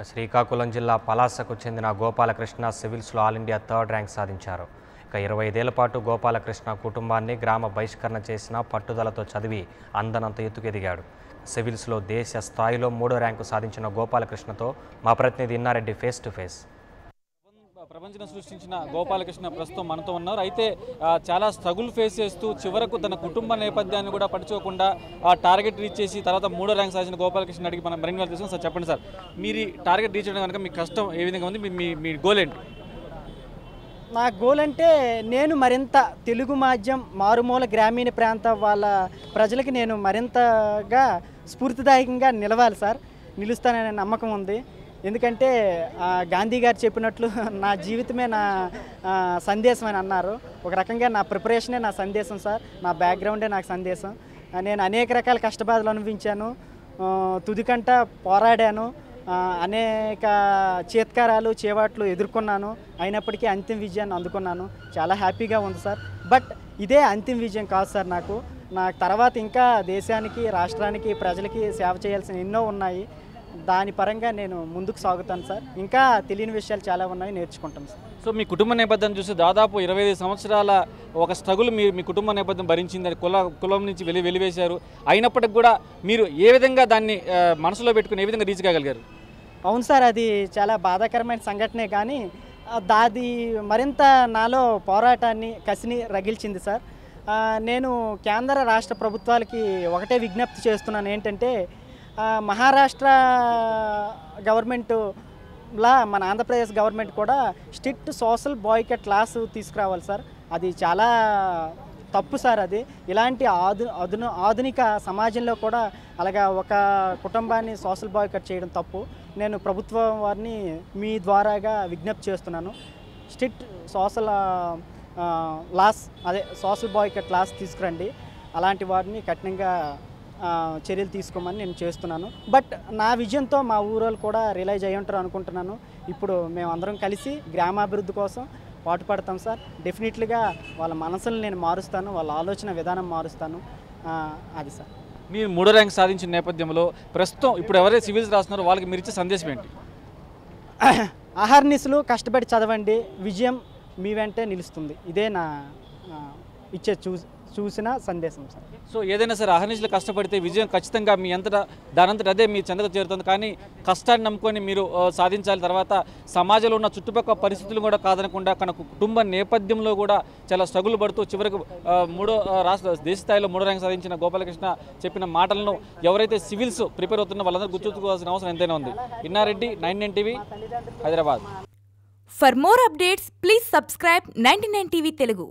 శ్రీకాకుళం జిల్లా పలాసకు చెందిన గోపాలకృష్ణ సివిల్స్లో ఆల్ ఇండియా 3rd ర్యాంక్ సాధించారు. 25 ఏళ్ల పాటు గోపాలకృష్ణ కుటుంబాన్ని గ్రామ బహిష్కరణ చేసిన పట్టుదలతో చదివి అందనంత ఎత్తుకెదిగాడు. సివిల్స్లో దేశ స్థాయిలో 3వ ర్యాంకు సాధించిన గోపాలకృష్ణతో మా ప్రతినిధి ఇన్నారెడ్డి ఫేస్ టు ఫేస్. ప్రపంచం సృష్టించిన గోపాలకృష్ణ ప్రస్తుతం మనతో ఉన్నారు. అయితే చాలా స్ట్రగుల్ ఫేస్ చేస్తూ చివరకు తన కుటుంబ నేపథ్యాన్ని కూడా పట్టించుకోకుండా టార్గెట్ రీచ్ చేసి తర్వాత 3వ ర్యాంక్ సాధించిన గోపాలకృష్ణ అడిగి మనం మరిన్ని తెలుసు. సార్ చెప్పండి సార్, మీరు టార్గెట్ రీచ్ చేయడం కనుక మీ కష్టం ఏ విధంగా ఉంది, మీ గోల్ ఏంటి? నా గోల్ అంటే నేను మరింత తెలుగు మాధ్యం మారుమూల గ్రామీణ ప్రాంత వాళ్ళ ప్రజలకి నేను మరింతగా స్ఫూర్తిదాయకంగా నిలవాలి సార్. నిలుస్తాననే నమ్మకం ఉంది. ఎందుకంటే గాంధీ గారు చెప్పినట్లు నా జీవితమే నా సందేశం అని అన్నారు. ఒక రకంగా నా ప్రిపరేషనే నా సందేశం సార్. నా బ్యాక్గ్రౌండే నాకు సందేశం. నేను అనేక రకాల కష్టబాధలు అనుభవించాను, తుదికంట పోరాడాను, అనేక చేత్కారాలు చేవాట్లు ఎదుర్కొన్నాను. అయినప్పటికీ అంతిమ విజయాన్ని అందుకున్నాను. చాలా హ్యాపీగా ఉంది సార్. బట్ ఇదే అంతిమ విజయం కాదు సార్. నాకు తర్వాత ఇంకా దేశానికి, రాష్ట్రానికి, ప్రజలకి సేవ చేయాల్సిన ఎన్నో ఉన్నాయి. దాని పరంగా నేను ముందుకు సాగుతాను సార్. ఇంకా తెలియని విషయాలు చాలా ఉన్నాయి, నేర్చుకుంటాను సార్. సో మీ కుటుంబ నేపథ్యం చూసి దాదాపు 25 సంవత్సరాల ఒక స్ట్రగుల్ మీ కుటుంబ నేపథ్యం భరించింది. కులం నుంచి వెలివేశారు. అయినప్పటికి కూడా మీరు ఏ విధంగా దాన్ని మనసులో పెట్టుకుని ఏ విధంగా రీచ్ కాగలిగారు? అవును సార్, అది చాలా బాధాకరమైన సంఘటనే. కానీ అది మరింత నాలో పోరాటాన్ని, కసిని రగిల్చింది సార్. నేను కేంద్ర రాష్ట్ర ప్రభుత్వాలకి ఒకటే విజ్ఞప్తి చేస్తున్నాను. ఏంటంటే మహారాష్ట్ర గవర్నమెంట్లా మన ఆంధ్రప్రదేశ్ గవర్నమెంట్ కూడా స్ట్రిక్ట్ సోషల్ బాయ్కట్ క్లాస్ తీసుకురావాలి సార్. అది చాలా తప్పు సార్. అది ఇలాంటి ఆధునిక సమాజంలో కూడా అలాగా ఒక కుటుంబాన్ని సోషల్ బాయ్కట్ చేయడం తప్పు. నేను ప్రభుత్వం వారిని మీ ద్వారాగా విజ్ఞప్తి చేస్తున్నాను. స్ట్రిక్ట్ సోషల్ లాస్, అదే సోషల్ బాయ్కట్ క్లాస్ తీసుకురండి. అలాంటి వారిని కఠినంగా చర్యలు తీసుకోమని నేను చేస్తున్నాను. బట్ నా విజయంతో మా ఊరోళ్ళు కూడా రియలైజ్ అయ్యి ఉంటారు అనుకుంటున్నాను. ఇప్పుడు మేమందరం కలిసి గ్రామాభివృద్ధి కోసం పాటుపడతాం సార్. డెఫినెట్లీగా వాళ్ళ మనసులను నేను మారుస్తాను, వాళ్ళ ఆలోచన విధానం మారుస్తాను. అది సార్. మీరు 3వ ర్యాంక్ సాధించిన నేపథ్యంలో ప్రస్తుతం ఇప్పుడు ఎవరైతే సివిల్స్ రాస్తున్నారో వాళ్ళకి మీరు ఇచ్చే సందేశం ఏంటి? అహర్నిశలు కష్టపడి చదవండి, విజయం మీ వెంటే నిలుస్తుంది. ఇదే నా ఇచ్చే చూసిన సందేశం సార్. సో ఏదైనా సరే అహర్నిశలు కష్టపడితే విజయం ఖచ్చితంగా మీ అంతటా దానంతట అదే మీ చెంతకు చేరుతుంది. కానీ కష్టాన్ని నమ్ముకొని మీరు సాధించాలి. తర్వాత సమాజంలో ఉన్న చుట్టుపక్కల పరిస్థితులు కూడా కాదనకుండా తన కుటుంబ నేపథ్యంలో కూడా చాలా స్ట్రగుల్ పడుతూ చివరకు దేశ స్థాయిలో 3వ ర్యాంక్ సాధించిన గోపాలకృష్ణ చెప్పిన మాటలను ఎవరైతే సివిల్స్ ప్రిపేర్ అవుతున్నా వాళ్ళందరూ గుర్తుంచుకోవాల్సిన అవసరం ఎంతైనా ఉంది. Inna Reddy, 99 TV, Hyderabad. For more updates, please subscribe 99 TV Telugu.